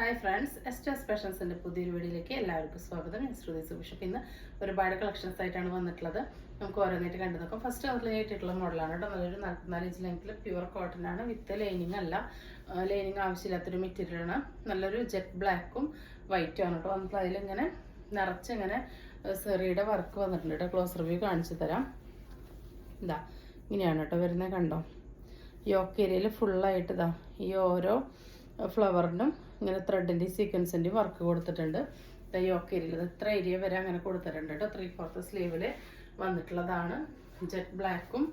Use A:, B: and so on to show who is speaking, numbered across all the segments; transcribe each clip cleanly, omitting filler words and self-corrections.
A: Hi friends, എസ്റ്റേഴ്സ് ഫാഷൻസിൻ്റെ പുതിയൊരു വീഡിയോയിലേക്ക് എല്ലാവർക്കും സ്വാഗതം. ഞാൻ ശ്രുതി സുഭിഷപ്പ്. ഇന്ന് ഒരുപാട് കളക്ഷൻസ് ആയിട്ടാണ് വന്നിട്ടുള്ളത്. നമുക്ക് ഓരോന്നായിട്ട് കണ്ടു നോക്കാം. ഫസ്റ്റ് ആയിട്ടുള്ള മോഡലാണ് കേട്ടോ. നല്ലൊരു 44 ഇഞ്ച് ലെങ്ത്തിൽ പ്യുവർ കോട്ടൺ ആണ്, വിത്ത് ലൈനിങ് അല്ല. ലൈനിങ് ആവശ്യമില്ലാത്തൊരു മെറ്റീരിയലാണ്. നല്ലൊരു ജെറ്റ് ബ്ലാക്കും വൈറ്റും ആണ് കേട്ടോ വന്നിട്ടുള്ളത്. അതിലിങ്ങനെ നിറച്ചിങ്ങനെ സെറിയുടെ വർക്ക് വന്നിട്ടുണ്ട് കേട്ടോ. ക്ലോസ് റിവ്യൂ കാണിച്ചു തരാം. ഇതാ ഇങ്ങനെയാണ് കേട്ടോ വരുന്നത്, കണ്ടോ. യോക്ക് ഏരിയയിൽ ഫുള്ളായിട്ട് ഇതാ ഈ ഓരോ ഫ്ലവറിനും ഇങ്ങനെ ത്രെഡിൻ്റെ സീക്വൻസിൻ്റെ വർക്ക് കൊടുത്തിട്ടുണ്ട്. യോക്ക് ഏരിയയിൽ ഇത്ര ഏരിയ വരെ അങ്ങനെ കൊടുത്തിട്ടുണ്ട് കേട്ടോ. 3/4 സ്ലീവിൽ വന്നിട്ടുള്ളതാണ്. ജെറ്റ് ബ്ലാക്കും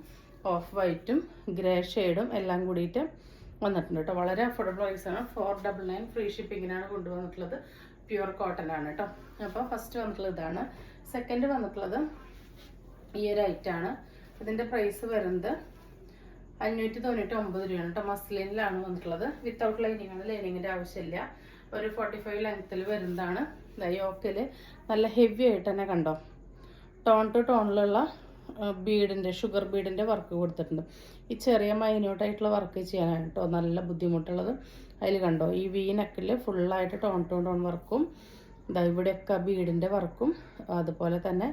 A: ഓഫ് വൈറ്റും ഗ്രേ ഷെയ്ഡും എല്ലാം കൂടിയിട്ട് വന്നിട്ടുണ്ട് കേട്ടോ. വളരെ അഫോർഡബിൾ പ്രൈസാണ്. 499 ഫ്രീ ഷിപ്പിങ്ങിനാണ് കൊണ്ടുവന്നിട്ടുള്ളത്. പ്യുവർ കോട്ടൺ ആണ് കേട്ടോ. അപ്പോൾ ഫസ്റ്റ് വന്നിട്ടുള്ളത് ഇതാണ്. സെക്കൻഡ് വന്നിട്ടുള്ളത് ഈ ഒരു ഐറ്റാണ്. ഇതിൻ്റെ പ്രൈസ് വരുന്നത് 599 രൂപയാണ് കേട്ടോ. മസ്ലിനിലാണ് വന്നിട്ടുള്ളത്. വിത്തൗട്ട് ലൈനിങ് ആണ്, ലൈനിങ്ങിൻ്റെ ആവശ്യമില്ല. ഒരു 45 ലെങ്ത്തിൽ വരുന്നതാണ്. യോക്കിൽ നല്ല ഹെവി ആയിട്ട് തന്നെ കണ്ടോ, ടോൺ ടു ടോണിലുള്ള ബീഡിൻ്റെ ഷുഗർ ബീഡിൻ്റെ വർക്ക് കൊടുത്തിട്ടുണ്ട്. ഈ ചെറിയ മൈന്യൂട്ടായിട്ടുള്ള വർക്ക് ചെയ്യാനാണ് കേട്ടോ നല്ല ബുദ്ധിമുട്ടുള്ളത്. അതിൽ കണ്ടോ ഈ വി നെക്കിൽ ഫുള്ളായിട്ട് ടോൺ ടു ടോൺ വർക്കും, ഇവിടെയൊക്കെ ബീഡിൻ്റെ വർക്കും അതുപോലെ തന്നെ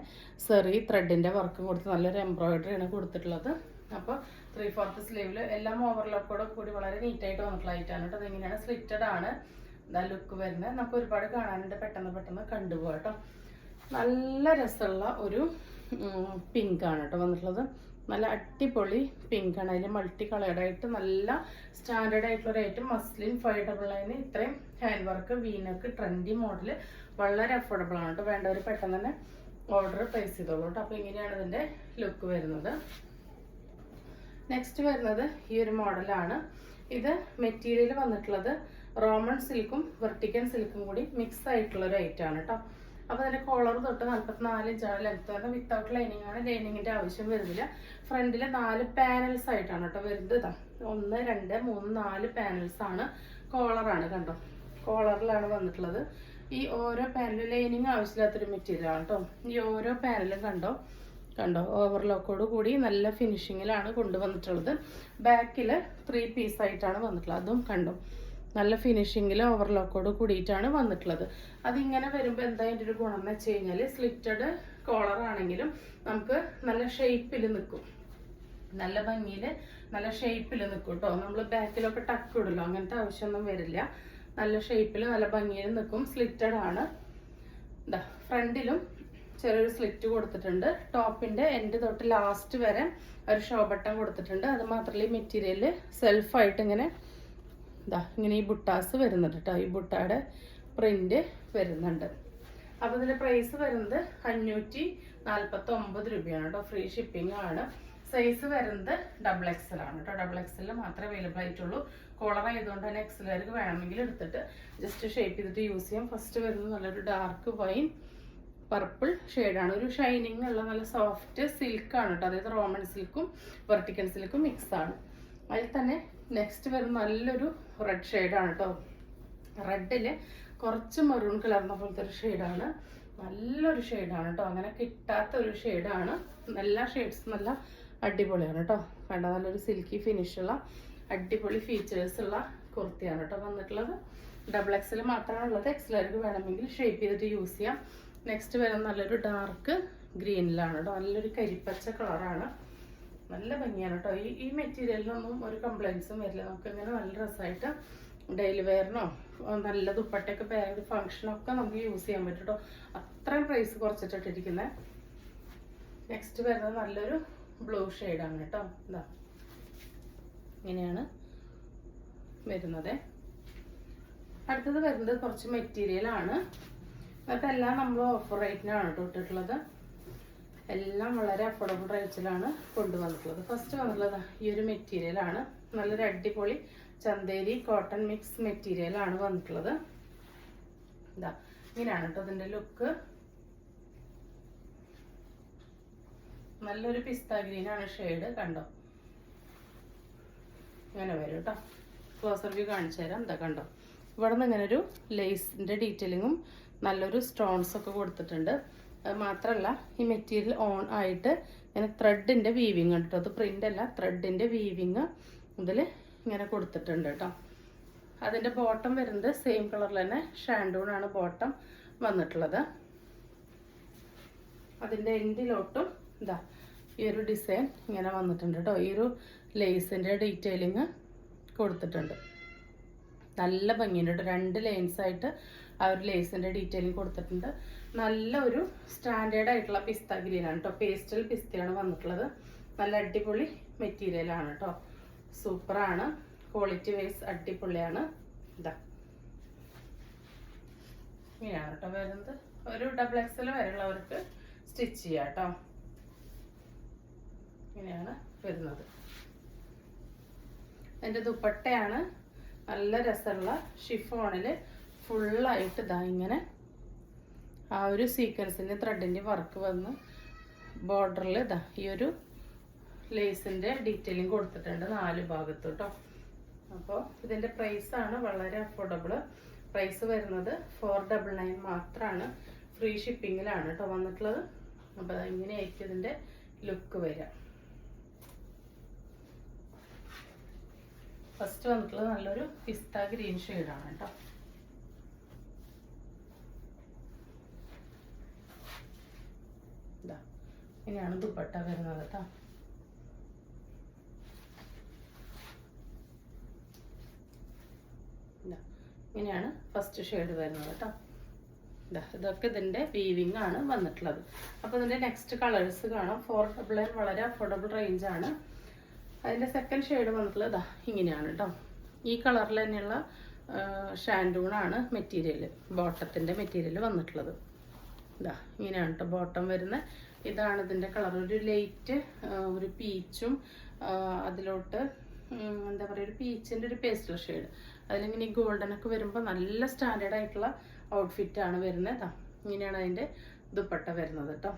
A: സെറി ത്രെഡിൻ്റെ വർക്കും കൊടുത്ത് നല്ലൊരു എംബ്രോയിഡറിയാണ് കൊടുത്തിട്ടുള്ളത്. അപ്പോൾ 3/4 സ്ലീവിൽ എല്ലാം ഓവർലോക്കോടെ കൂടി വളരെ നീറ്റായിട്ട് വന്നിട്ടുള്ള ഐറ്റാണ് കേട്ടോ. അതിങ്ങനെയാണ്, സ്ലിറ്റഡ് ആണ് ഇതാ ലുക്ക് വരുന്നത്. നമുക്ക് ഒരുപാട് കാണാനുണ്ട്, പെട്ടെന്ന് കണ്ടുപോകാം കേട്ടോ. നല്ല രസമുള്ള ഒരു പിങ്കാണ് കേട്ടോ വന്നിട്ടുള്ളത്. നല്ല അടിപൊളി പിങ്കാണ്. അതിൽ മൾട്ടി കളേർഡായിട്ട് നല്ല സ്റ്റാൻഡേർഡ് ആയിട്ടുള്ള ഒരു ഐറ്റം. മസ്ലിൻ 599 ഇത്രയും hand work V-neck trendy model വളരെ അഫോർഡബിൾ ആണ് കേട്ടോ. വേണ്ടവർ പെട്ടെന്ന് തന്നെ ഓർഡർ പ്ലേസ് ചെയ്തോളൂ കേട്ടോ. അപ്പോൾ ഇങ്ങനെയാണ് ഇതിൻ്റെ ലുക്ക് വരുന്നത്. നെക്സ്റ്റ് വരുന്നത് ഈ ഒരു മോഡലാണ്. ഇത് മെറ്റീരിയൽ വന്നിട്ടുള്ളത് റോമൺ സിൽക്കും വെർട്ടിക്കൻ സിൽക്കും കൂടി മിക്സ് ആയിട്ടുള്ള ഒരു ഐറ്റാണ് കേട്ടോ. അപ്പോൾ അതിൻ്റെ കോളർ തൊട്ട് 44 ഇഞ്ചാണ് ലെങ്ത് വരുന്നത്. വിത്തൗട്ട് ലൈനിങ് ആണ്, ലൈനിങ്ങിൻ്റെ ആവശ്യം വരുന്നില്ല. ഫ്രണ്ടിൽ 4 പാനൽസ് ആയിട്ടാണ് കേട്ടോ വരുന്നത്. 1 2 3 4 പാനൽസ് ആണ്. കോളറാണ് കണ്ടോ, കോളറിലാണ് വന്നിട്ടുള്ളത്. ഈ ഓരോ പാനലും ലൈനിങ് ആവശ്യമില്ലാത്തൊരു മെറ്റീരിയൽ ആണ് കേട്ടോ. ഈ ഓരോ പാനലും കണ്ടോ ഓവർലോക്കോട് കൂടി നല്ല ഫിനിഷിങ്ങിലാണ് കൊണ്ടുവന്നിട്ടുള്ളത്. ബാക്കിൽ 3 പീസ് ആയിട്ടാണ് വന്നിട്ടുള്ളത്. അതും കണ്ടോ നല്ല ഫിനിഷിങ്ങിൽ ഓവർലോക്കോട് കൂടിയിട്ടാണ് വന്നിട്ടുള്ളത്. അതിങ്ങനെ വരുമ്പോൾ എന്താ അതിൻ്റെ ഒരു ഗുണം എന്ന് വെച്ച് കഴിഞ്ഞാൽ, സ്ലിറ്റഡ് കോളർ ആണെങ്കിലും നമുക്ക് നല്ല ഷേപ്പിൽ നിൽക്കും, നല്ല ഭംഗിയിൽ നല്ല ഷേപ്പിൽ നിൽക്കും കേട്ടോ. നമ്മൾ ബാക്കിലൊക്കെ ടക്ക് ഇടല്ലോ, അങ്ങനത്തെ ആവശ്യമൊന്നും വരില്ല. നല്ല ഷേപ്പിൽ നല്ല ഭംഗിയിൽ നിൽക്കും. സ്ലിറ്റഡ് ആണ്. ഇതാ ഫ്രണ്ടിലും ചെറിയൊരു സ്ലിറ്റ് കൊടുത്തിട്ടുണ്ട്. ടോപ്പിൻ്റെ എൻഡ് തൊട്ട് ലാസ്റ്റ് വരെ ഒരു ഷോ ബട്ടൺ കൊടുത്തിട്ടുണ്ട്. അത് മാത്രമല്ല ഈ മെറ്റീരിയൽ സെൽഫായിട്ട് ഇങ്ങനെ ഈ ബുട്ടാസ് വരുന്നുണ്ട് കേട്ടോ. ഈ ബുട്ടയുടെ പ്രിന്റ് വരുന്നുണ്ട്. അപ്പോൾ ഇതിൻ്റെ പ്രൈസ് വരുന്നത് 549 രൂപയാണ് കേട്ടോ. ഫ്രീ ഷിപ്പിംഗ് ആണ്. സൈസ് വരുന്നത് XXL ആണ് കേട്ടോ. XXL മാത്രമേ അവൈലബിൾ ആയിട്ടുള്ളൂ. കോളർ ആയതുകൊണ്ട് തന്നെ XLർക്ക് വേണമെങ്കിൽ എടുത്തിട്ട് ജസ്റ്റ് ഷേപ്പ് ചെയ്തിട്ട് യൂസ് ചെയ്യാം. ഫസ്റ്റ് വരുന്നത് നല്ലൊരു ഡാർക്ക് വൈൻ പർപ്പിൾ ഷെയ്ഡാണ്. ഒരു ഷൈനിങ് ഉള്ള നല്ല സോഫ്റ്റ് സിൽക്കാണ് കേട്ടോ. അതായത് റോമൺ സിൽക്കും വെർട്ടിക്കൻ സിൽക്കും മിക്സ് ആണ്. അതിൽ തന്നെ നെക്സ്റ്റ് വരുന്ന നല്ലൊരു റെഡ് ഷെയ്ഡാണ് കേട്ടോ. റെഡിൽ കുറച്ച് മെറൂൺ കലർന്ന പോലത്തെ ഒരു ഷെയ്ഡാണ്. നല്ലൊരു ഷെയ്ഡാണ് കേട്ടോ. അങ്ങനെ കിട്ടാത്ത ഒരു ഷെയ്ഡാണ്. എല്ലാ ഷെയ്ഡ്സും നല്ല അടിപൊളിയാണ് കേട്ടോ. കണ്ടോ നല്ലൊരു സിൽക്കി ഫിനിഷുള്ള അടിപൊളി ഫീച്ചേഴ്സ് ഉള്ള കുർത്തിയാണ് കേട്ടോ വന്നിട്ടുള്ളത്. XXL മാത്രമാണ് ഉള്ളത്. XLർക്ക് വേണമെങ്കിൽ ഷേപ്പ് ചെയ്തിട്ട് യൂസ് ചെയ്യാം. നെക്സ്റ്റ് വരുന്ന നല്ലൊരു ഡാർക്ക് ഗ്രീനിലാണ് കേട്ടോ. നല്ലൊരു കരിപ്പച്ച കളറാണ്. നല്ല ഭംഗിയാണ് കേട്ടോ. ഈ മെറ്റീരിയലിനൊന്നും ഒരു കംപ്ലൈൻസും വരില്ല. നമുക്കിങ്ങനെ നല്ല രസമായിട്ട് ഡെയിലി വെയറിനോ നല്ല ദുപ്പട്ടയൊക്കെ പേര് ഫംഗ്ഷനൊക്കെ നമുക്ക് യൂസ് ചെയ്യാൻ പറ്റും കേട്ടോ. അത്രയും പ്രൈസ് കുറച്ചിട്ടിരിക്കുന്നത്. നെക്സ്റ്റ് വരുന്നത് നല്ലൊരു ബ്ലൂ ഷെയ്ഡാണ് കേട്ടോ. ഇതാ ഇങ്ങനെയാണ് വരുന്നത്. അടുത്തത് വരുന്നത് കുറച്ച് മെറ്റീരിയലാണ്. അതെല്ലാം നമ്മൾ ഓഫർ റേറ്റിനാണ് കേട്ടോ ഇട്ടിട്ടുള്ളത്. എല്ലാം വളരെ അഫോർഡബിൾ റേറ്റിലാണ് കൊണ്ടുവന്നിട്ടുള്ളത്. ഫസ്റ്റ് വന്നിട്ടുള്ളത് ഈ ഒരു മെറ്റീരിയലാണ്. നല്ലൊരു അടിപൊളി ചന്തേരി കോട്ടൺ മിക്സ് മെറ്റീരിയലാണ് വന്നിട്ടുള്ളത്. ഇതാ ഇങ്ങനെയാണ് കേട്ടോ ഇതിൻ്റെ ലുക്ക്. നല്ലൊരു പിസ്ത ഗ്രീനാണ് ഷെയ്ഡ്, കണ്ടോ ഇങ്ങനെ വരും കേട്ടോ. ക്ലോസർ വ്യൂ കാണിച്ചു തരാം. എന്താ കണ്ടോ, ഇവിടെ നിന്ന് ഇങ്ങനെ ഒരു ലേസിൻ്റെ ഡീറ്റെയിലിങ്ങും നല്ലൊരു സ്റ്റോൺസ് ഒക്കെ കൊടുത്തിട്ടുണ്ട്. അത് മാത്രമല്ല ഈ മെറ്റീരിയൽ ഓൺ ആയിട്ട് ഇങ്ങനെ ത്രെഡിൻ്റെ വീവിങ് ഉണ്ട് കേട്ടോ. അത് പ്രിൻ്റ് അല്ല, ത്രെഡിൻ്റെ വീവിങ് ഇതിൽ ഇങ്ങനെ കൊടുത്തിട്ടുണ്ട് കേട്ടോ. അതിൻ്റെ ബോട്ടം വരുന്നത് സെയിം കളറിൽ തന്നെ ഷാൻഡൂൺ ആണ് ബോട്ടം വന്നിട്ടുള്ളത്. അതിൻ്റെ എൻഡിലോട്ടും ഇതാ ഈ ഒരു ഡിസൈൻ ഇങ്ങനെ വന്നിട്ടുണ്ട് കേട്ടോ. ഈ ഒരു ലേസിൻ്റെ ഡീറ്റെയിലിങ് കൊടുത്തിട്ടുണ്ട്. നല്ല ഭംഗിയുണ്ട് കേട്ടോ. 2 ലൈൻസ് ആയിട്ട് ആ ഒരു ലേസിൻ്റെ ഡീറ്റെയിലിങ് കൊടുത്തിട്ടുണ്ട്. നല്ല ഒരു സ്റ്റാൻഡേർഡ് ആയിട്ടുള്ള പിസ്ത ഗ്രീനാണ് കേട്ടോ. പേസ്റ്റൽ പിസ്തയാണ് വന്നിട്ടുള്ളത്. നല്ല അടിപൊളി മെറ്റീരിയലാണ് കേട്ടോ. സൂപ്പറാണ്. ക്വാളിറ്റി വൈസ് അടിപൊളിയാണ്. ഇതാ ഇങ്ങനെയാണ് കേട്ടോ വരുന്നത്. ഒരു XXL വരെയുള്ളവർക്ക് സ്റ്റിച്ച് ചെയ്യാം കേട്ടോ. ഇങ്ങനെയാണ് വരുന്നത്. എൻ്റെ ദുപ്പട്ടയാണ് നല്ല രസമുള്ള ഷിഫോണിൽ ഫുള്ളായിട്ട് ഇതാ ഇങ്ങനെ ആ ഒരു സീക്വൻസിൻ്റെ ത്രെഡിൻ്റെ വർക്ക് വന്ന് ബോർഡറിൽ ഇതാ ഈ ഒരു ലേസിൻ്റെ ഡീറ്റെയിലിംഗ് കൊടുത്തിട്ടുണ്ട് 4 ഭാഗത്ത് കേട്ടോ. അപ്പോൾ ഇതിൻ്റെ പ്രൈസാണ് വളരെ അഫോർഡബിൾ. പ്രൈസ് വരുന്നത് 499 മാത്രമാണ്. ഫ്രീ ഷിപ്പിങ്ങിലാണ് കേട്ടോ വന്നിട്ടുള്ളത്. അപ്പോൾ ഇങ്ങനെയായിരിക്കും ഇതിൻ്റെ ലുക്ക് വരിക. ഫസ്റ്റ് വന്നിട്ടുള്ളത് നല്ലൊരു പിസ്ത ഗ്രീൻ ഷെയ്ഡാണ് കേട്ടോ. ഇതാ ഇങ്ങനെയാണ് ദുപ്പട്ട വരുന്നത് കേട്ടോ. ഇങ്ങനെയാണ് ഫസ്റ്റ് ഷെയ്ഡ് വരുന്നത് കേട്ടോ. ഇതൊക്കെ ഇതിൻ്റെ വീവിങ് ആണ് വന്നിട്ടുള്ളത്. അപ്പോൾ ഇതിൻ്റെ നെക്സ്റ്റ് കളേഴ്സ് കാണാം. 499 വളരെ അഫോർഡബിൾ റേഞ്ചാണ്. അതിൻ്റെ സെക്കൻഡ് ഷെയ്ഡ് വന്നിട്ടുള്ളത് ഇതാ ഇങ്ങനെയാണ് കേട്ടോ. ഈ കളറിൽ തന്നെയുള്ള ഷാൻഡൂണാണ് മെറ്റീരിയൽ, ബോട്ടത്തിൻ്റെ മെറ്റീരിയൽ വന്നിട്ടുള്ളത്. ഇതാ ഇങ്ങനെയാണ് കേട്ടോ ബോട്ടം വരുന്നത്. ഇതാണ് ഇതിൻ്റെ കളർ. ഒരു ലൈറ്റ് ഒരു പീച്ചും അതിലോട്ട് എന്താ പറയുക ഒരു പീച്ചിൻ്റെ ഒരു പേസ്റ്റൽ ഷെയ്ഡ്. അതിലിങ്ങനെ ഗോൾഡനൊക്കെ വരുമ്പോൾ നല്ല സ്റ്റാൻഡേർഡ് ആയിട്ടുള്ള ഔട്ട്ഫിറ്റാണ് വരുന്നത്. ഇങ്ങനെയാണ് അതിൻ്റെ ദുപ്പട്ട വരുന്നത് കേട്ടോ.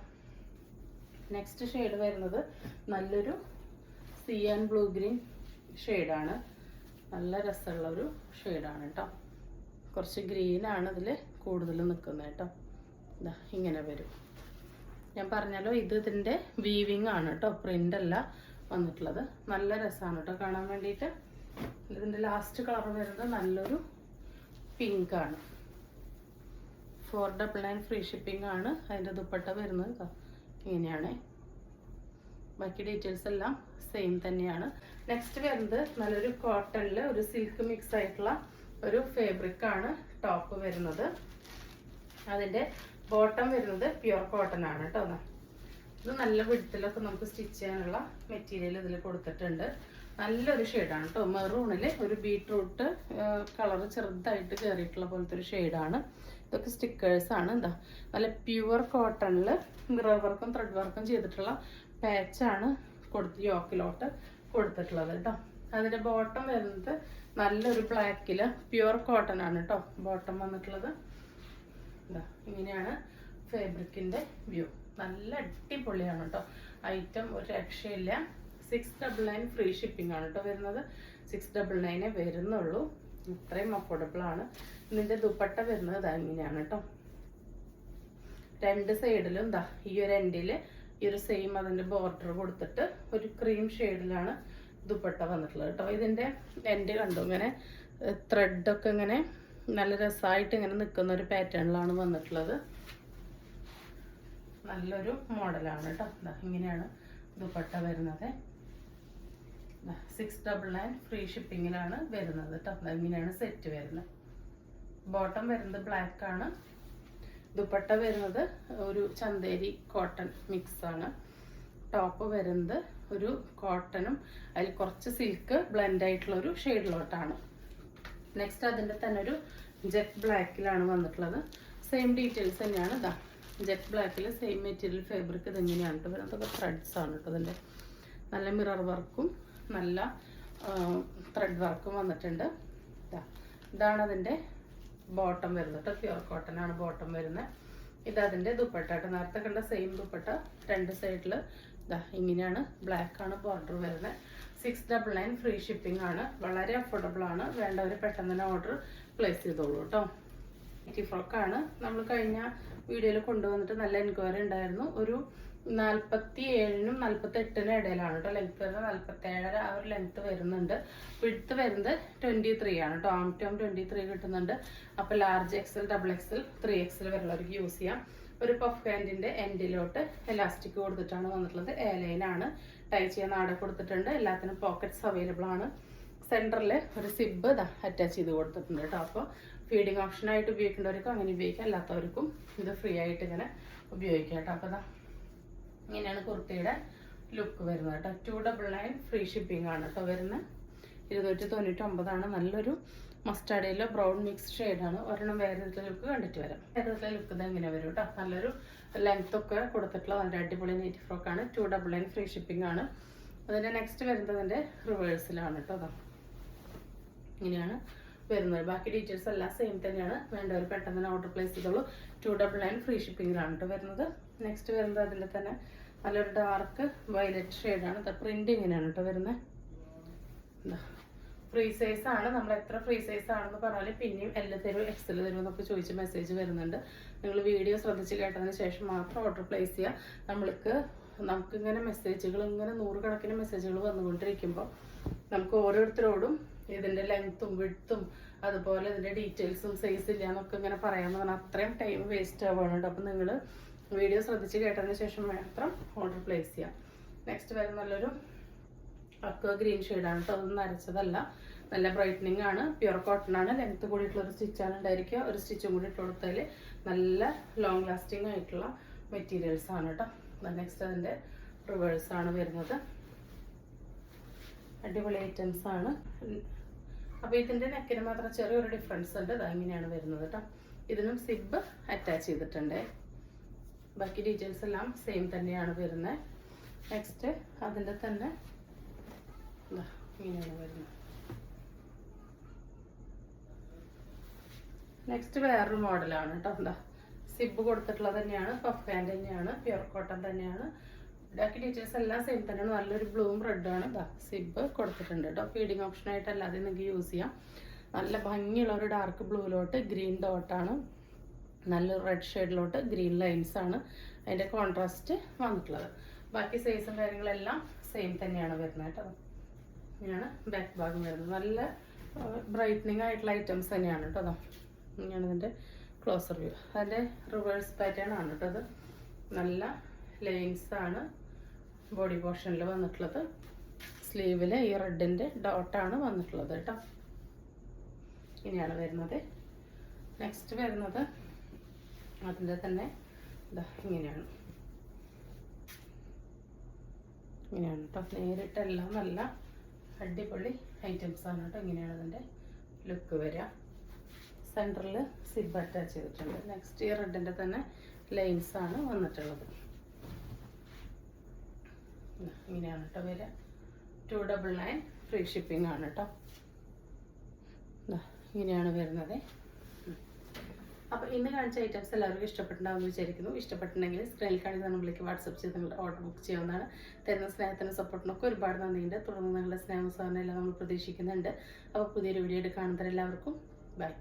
A: നെക്സ്റ്റ് ഷെയ്ഡ് വരുന്നത് നല്ലൊരു സീ ആൻഡ് ബ്ലൂ ഗ്രീൻ ഷെയ്ഡാണ്. നല്ല രസമുള്ള ഒരു ഷെയ്ഡാണ് കേട്ടോ. കുറച്ച് ഗ്രീനാണ് ഇതിൽ കൂടുതൽ നിൽക്കുന്നത് കേട്ടോ. ഇതാ ഇങ്ങനെ വരും. ഞാൻ പറഞ്ഞാലോ ഇതിൻ്റെ വീവിങ് ആണ് കേട്ടോ, പ്രിൻ്റ് അല്ല വന്നിട്ടുള്ളത്. നല്ല രസമാണ് കേട്ടോ കാണാൻ വേണ്ടിയിട്ട്. ഇതിൻ്റെ ലാസ്റ്റ് കളർ വരുന്നത് നല്ലൊരു പിങ്കാണ്. 499 ഫ്രീ ഷിപ്പിംഗ് ആണ്. അതിൻ്റെ ദുപ്പട്ട വരുന്നത് ഇങ്ങനെയാണ്. ബാക്കി ഡീറ്റെയിൽസ് എല്ലാം സെയിം തന്നെയാണ്. നെക്സ്റ്റ് വരുന്നത് നല്ലൊരു കോട്ടണിൽ ഒരു സിൽക്ക് മിക്സ് ആയിട്ടുള്ള ഒരു ഫാബ്രിക്കാണ് ടോപ്പ് വരുന്നത്. അതിൻ്റെ ബോട്ടം വരുന്നത് പ്യുർ കോട്ടൺ ആണ് കേട്ടോ. ഇത് നല്ല വിഡ്ത്തിലൊക്കെ നമുക്ക് സ്റ്റിച്ച് ചെയ്യാനുള്ള മെറ്റീരിയൽ ഇതിൽ കൊടുത്തിട്ടുണ്ട്. നല്ലൊരു ഷെയ്ഡാണ് കേട്ടോ. മെറൂണിൽ ഒരു ബീട്രൂട്ട് കളർ ചെറുതായിട്ട് കയറിയിട്ടുള്ള പോലത്തെ ഒരു ഷെയ്ഡാണ്. ഇതൊക്കെ സ്റ്റിക്കേഴ്സാണ്. എന്താ നല്ല പ്യുവർ കോട്ടണിൽ മിറർ വർക്കും ത്രെഡ് വർക്കും ചെയ്തിട്ടുള്ള പാച്ചാണ് യോക്കിലോട്ട് കൊടുത്തിട്ടുള്ളത് കേട്ടോ. അതിൻ്റെ ബോട്ടം വരുന്നത് നല്ലൊരു ബ്ലാക്കിൽ പ്യുവർ കോട്ടൺ ആണ് കേട്ടോ ബോട്ടം വന്നിട്ടുള്ളത്. ഇതാ ഇങ്ങനെയാണ് ഫാബ്രിക്കിൻ്റെ വ്യൂ. നല്ല അടിപൊളിയാണ് കേട്ടോ. ഐറ്റം ഒരു രക്ഷയില്ല. 699 ഫ്രീ ഷിപ്പിംഗ് ആണ് കേട്ടോ വരുന്നത്. 699 വരുന്നുള്ളൂ. ഇത്രയും അഫോർഡബിൾ ആണ്. ഇതിൻ്റെ ദുപ്പട്ട വരുന്നത് ഇതാ ഇങ്ങനെയാണ് കേട്ടോ. 2 സൈഡിലും ഇതാ ഈ ഒരു എൻഡിൽ ഈ ഒരു സെയിം അതിൻ്റെ ബോർഡർ കൊടുത്തിട്ട് ഒരു ക്രീം ഷെയ്ഡിലാണ് ദുപ്പട്ട വന്നിട്ടുള്ളത് കേട്ടോ. ഇതിൻ്റെ എൻഡ് കണ്ടു ഇങ്ങനെ ത്രെഡൊക്കെ ഇങ്ങനെ നല്ല രസമായിട്ട് ഇങ്ങനെ നിൽക്കുന്ന ഒരു പാറ്റേണിലാണ് വന്നിട്ടുള്ളത്. നല്ലൊരു മോഡലാണ് കേട്ടോ. ഇങ്ങനെയാണ് ദുപ്പട്ട വരുന്നത്. 699 ഫ്രീ ഷിപ്പിങ്ങിലാണ് വരുന്നത് കേട്ടോ. ഇങ്ങനെയാണ് സെറ്റ് വരുന്നത്. ബോട്ടം വരുന്നത് ബ്ലാക്ക് ആണ്. ദുപ്പട്ട വരുന്നത് ഒരു ചന്തേരി കോട്ടൺ മിക്സ് ആണ്. ടോപ്പ് വരുന്നത് ഒരു കോട്ടണും അതിൽ കുറച്ച് സിൽക്ക് ബ്ലെൻഡ് ആയിട്ടുള്ള ഒരു ഷെയ്ഡിലോട്ടാണ്. നെക്സ്റ്റ് അതിൻ്റെ തന്നെ ഒരു ജെറ്റ് ബ്ലാക്കിലാണ് വന്നിട്ടുള്ളത്. സെയിം ഡീറ്റെയിൽസ് തന്നെയാണ്. ഇതാ ജെറ്റ് ബ്ലാക്കിൽ സെയിം മെറ്റീരിയൽ ഫാബ്രിക് ഇതെങ്ങനെയാണ് കേട്ടോ വരുന്നത്. അതൊക്കെ ത്രെഡ്സ് ആണ് കേട്ടോ. ഇതിൻ്റെ നല്ല മിറർ വർക്കും നല്ല ത്രെഡ് വർക്കും വന്നിട്ടുണ്ട്. ഇതാണ് അതിൻ്റെ ബോട്ടം വരുന്നത് കേട്ടോ. പ്യുർ കോട്ടൺ ആണ് ബോട്ടം വരുന്നത്. ഇതതിൻ്റെ ദുപ്പട്ട കേട്ടോ. നേരത്തെ കണ്ട സെയിം ദുപ്പട്ട 2 സൈഡിൽ ഇതാ ഇങ്ങനെയാണ്. ബ്ലാക്ക് ആണ് ബോർഡർ വരുന്നത്. 699 ഫ്രീ ഷിപ്പിംഗ് ആണ്. വളരെ അഫോർഡബിൾ ആണ്. വേണ്ടവർ പെട്ടെന്ന് തന്നെ ഓർഡർ പ്ലേസ് ചെയ്തോളൂ കേട്ടോ. ഫ്രോക്കാണ് നമ്മൾ കഴിഞ്ഞ വീഡിയോയിൽ കൊണ്ടുവന്നിട്ട് നല്ല എൻക്വയറി ഉണ്ടായിരുന്നു. ഒരു 47നും 48നും ഇടയിലാണ് കേട്ടോ ലെങ്ത് വരുന്നത്. 47 ആ ഒരു ലെങ്ത് വരുന്നുണ്ട്. വിഡ്ത്ത് വരുന്നത് 23 ആണ് കേട്ടോ. ആം ടു ആം 23 കിട്ടുന്നുണ്ട്. അപ്പോൾ large XL, double XL, 3XL വരെയുള്ളവർക്ക് യൂസ് ചെയ്യാം. ഒരു പഫ് ഹാൻഡിൻ്റെ എൻഡിലോട്ട് എലാസ്റ്റിക് കൊടുത്തിട്ടാണ് വന്നിട്ടുള്ളത്. എയർലൈനാണ്. ടൈ ചെയ്യാൻ നാടെ കൊടുത്തിട്ടുണ്ട്. എല്ലാത്തിനും പോക്കറ്റ്സ് അവൈലബിൾ ആണ്. സെൻറ്ററിൽ ഒരു സിബ് അറ്റാച്ച് ചെയ്ത് കൊടുത്തിട്ടുണ്ട് കേട്ടോ. അപ്പോൾ ഫീഡിങ് ഓപ്ഷനായിട്ട് ഉപയോഗിക്കേണ്ടവർക്കും അങ്ങനെ ഉപയോഗിക്കാം, അല്ലാത്തവർക്കും ഇത് ഫ്രീ ആയിട്ട് ഇങ്ങനെ ഉപയോഗിക്കാം കേട്ടോ. അപ്പോൾ ഇങ്ങനെയാണ് കുർത്തിയുടെ ലുക്ക് വരുന്നത് കേട്ടോ. 299 ഫ്രീ ഷിപ്പിംഗ് ആണ് കേട്ടോ വരുന്നത്. 299 നല്ലൊരു മസ്റ്റാർഡ് ബ്രൗൺ മിക്സ് ഷെയ്ഡാണ്. ഒരെണ്ണം വേറെ ലുക്ക് കണ്ടിട്ട് വരാം. വേറെ ലുക്ക് ഇത് എങ്ങനെ വരും കേട്ടോ. നല്ലൊരു ലെങ്ത് ഒക്കെ കൊടുത്തിട്ടുള്ള നല്ല അടിപൊളി നൈറ്റി ഫ്രോക്കാണ്. 299 ഫ്രീ ഷിപ്പിംഗ് ആണ്. അതിൻ്റെ നെക്സ്റ്റ് വരുന്നതിൻ്റെ റിവേഴ്സിലാണ് കേട്ടോ. ഇങ്ങനെയാണ് വരുന്നത്. ബാക്കി ഡീറ്റെയിൽസ് എല്ലാം സെയിം തന്നെയാണ്. വേണ്ടവർ പെട്ടെന്ന് തന്നെ ഓർഡർ പ്ലേസ് ചെയ്തോളൂ. 299 ഫ്രീ ഷിപ്പിംഗിലാണ് കേട്ടോ വരുന്നത്. നെക്സ്റ്റ് വരുന്നത് അതിൽ തന്നെ നല്ലൊരു ഡാർക്ക് വയലറ്റ് ഷെയ്ഡാണ്. പ്രിന്റ് ഇങ്ങനെയാണ് കേട്ടോ വരുന്നത്. ഫ്രീ സൈസ് ആണ്. നമ്മൾ എത്ര ഫ്രീ സൈസ് ആണെന്ന് പറഞ്ഞാൽ പിന്നെയും L തരും, XL തരും എന്നൊക്കെ ചോദിച്ച് മെസ്സേജ് വരുന്നുണ്ട്. നിങ്ങൾ വീഡിയോ ശ്രദ്ധിച്ച് കേട്ടതിന് ശേഷം മാത്രം ഓർഡർ പ്ലേസ് ചെയ്യുക. നമുക്കിങ്ങനെ മെസ്സേജുകൾ ഇങ്ങനെ 100 കണക്കിന് മെസ്സേജുകൾ വന്നുകൊണ്ടിരിക്കുമ്പോൾ നമുക്ക് ഓരോരുത്തരോടും ഇതിൻ്റെ ലെങ്ത്തും വിഡ്ത്തും അതുപോലെ ഇതിൻ്റെ ഡീറ്റെയിൽസും സൈസ് ഇല്ല എന്നൊക്കെ ഇങ്ങനെ പറയാമെന്ന് പറഞ്ഞാൽ അത്രയും ടൈം വേസ്റ്റ് ആവുകയാണ്. അപ്പോൾ നിങ്ങൾ വീഡിയോ ശ്രദ്ധിച്ച് കേട്ടതിന് ശേഷം മാത്രം ഓർഡർ പ്ലേസ് ചെയ്യാം. നെക്സ്റ്റ് വരുന്ന നല്ലൊരു അക്വ ഗ്രീൻ ഷെയ്ഡാണ് കേട്ടോ. അതൊന്നും അരച്ചതല്ല, നല്ല ബ്രൈറ്റനിങ് ആണ്. പ്യുർ കോട്ടൺ ആണ്. ലെങ്ത്ത് കൂടിയിട്ടുള്ളൊരു സ്റ്റിച്ചാണ് ഉണ്ടായിരിക്കുക. ഒരു സ്റ്റിച്ചും കൂടി ഇട്ട് കൊടുത്താൽ നല്ല ലോങ് ലാസ്റ്റിംഗ് ആയിട്ടുള്ള മെറ്റീരിയൽസ് ആണ് കേട്ടോ. നെക്സ്റ്റ് അതിൻ്റെ റിവേഴ്സ് ആണ് വരുന്നത്. അടിപൊളി ഐറ്റംസ് ആണ്. അപ്പോൾ ഇതിൻ്റെ നെക്കിന് മാത്രം ചെറിയൊരു ഡിഫറൻസ് ഉണ്ട്. ഇങ്ങനെയാണ് വരുന്നത് കേട്ടോ. ഇതിനും സിബ് അറ്റാച്ച് ചെയ്തിട്ടുണ്ട്. ബാക്കി ഡീറ്റെയിൽസ് എല്ലാം സെയിം തന്നെയാണ് വരുന്നത്. നെക്സ്റ്റ് അതിൻ്റെ തന്നെ ഇങ്ങനെയാണ് വരുന്നത്. നെക്സ്റ്റ് വേറൊരു മോഡലാണ് കേട്ടോ. സിബ് കൊടുത്തിട്ടുള്ളത് തന്നെയാണ്. പഫ് ഹാൻഡ് തന്നെയാണ്. പ്യുർ കോട്ടൺ തന്നെയാണ്. ബാക്കി ഡീറ്റെയിൽസ് എല്ലാം സെയിം തന്നെയാണ്. നല്ലൊരു ബ്ലൂം റെഡാണ്. സിബ് കൊടുത്തിട്ടുണ്ട് കേട്ടോ. ഫീഡിങ് ഓപ്ഷനായിട്ട് അല്ലാതെ നിങ്ങൾക്ക് യൂസ് ചെയ്യാം. നല്ല ഭംഗിയുള്ള ഒരു ഡാർക്ക് ബ്ലൂവിലോട്ട് ഗ്രീൻ ഡോട്ടാണ്. നല്ലൊരു റെഡ് ഷെയ്ഡിലോട്ട് ഗ്രീൻ ലൈൻസ് ആണ് അതിൻ്റെ കോൺട്രാസ്റ്റ് വന്നിട്ടുള്ളത്. ബാക്കി സൈസും കാര്യങ്ങളെല്ലാം സെയിം തന്നെയാണ് വരുന്നത് കേട്ടോ. ഇങ്ങനെയാണ് ബാക്ക് ഭാഗം വരുന്നത്. നല്ല ബ്രൈറ്റനിങ് ആയിട്ടുള്ള ഐറ്റംസ് തന്നെയാണ് കേട്ടോ. ഇങ്ങനെയാണ് ഇതിൻ്റെ ക്ലോസർ വ്യൂ. അതിൻ്റെ റിവേഴ്സ് പാറ്റേൺ ആണ് കേട്ടോ. അത് നല്ല ലൈൻസ് ആണ് ബോഡി പോർഷനിൽ വന്നിട്ടുള്ളത്. സ്ലീവിൽ ഈ റെഡിൻ്റെ ഡോട്ടാണ് വന്നിട്ടുള്ളത് കേട്ടോ. ഇങ്ങനെയാണ് വരുന്നത്. നെക്സ്റ്റ് വരുന്നത് അതിൻ്റെ തന്നെ ഇങ്ങനെയാണ് കേട്ടോ. നേരിട്ടെല്ലാം നല്ല അടിപൊളി ഐറ്റംസ് ആണ് കേട്ടോ. ഇങ്ങനെയാണ് അതിൻ്റെ ലുക്ക് വരിക. സെൻറ്ററിൽ സിബ് അറ്റാച്ച് ചെയ്തിട്ടുണ്ട്. നെക്സ്റ്റ് ഈ റെഡിൻ്റെ തന്നെ ലൈൻസ് ആണ് വന്നിട്ടുള്ളത്. ഇങ്ങനെയാണ് കേട്ടോ വരിക. 299 ഫ്രീ ഷിപ്പിംഗ് ആണ് കേട്ടോ. ഇങ്ങനെയാണ് വരുന്നത്. അപ്പോൾ ഇന്ന് കാണിച്ച ഐറ്റംസ് എല്ലാവർക്കും ഇഷ്ടപ്പെട്ടുണ്ടാവുമെന്ന് വിചാരിക്കുന്നു. ഇഷ്ടപ്പെട്ടിട്ടുണ്ടെങ്കിൽ സ്ക്രീനിൽ കാണിക്കുന്ന നമ്പറിലേക്ക് വാട്സപ്പ് ചെയ്ത് നിങ്ങളുടെ ഓർഡർ ബുക്ക് ചെയ്യാവുന്നതാണ്. തരുന്ന സ്നേഹത്തിനും സപ്പോർട്ടിനൊക്കെ ഒരുപാട് നന്ദിയുണ്ട്. തുടർന്ന് നിങ്ങളുടെ സ്നേഹം സാധനം എല്ലാം നമ്മൾ പ്രതീക്ഷിക്കുന്നുണ്ട്. അപ്പോൾ പുതിയൊരു വീഡിയോ കാണുന്നവരെല്ലാവർക്കും ബൈ.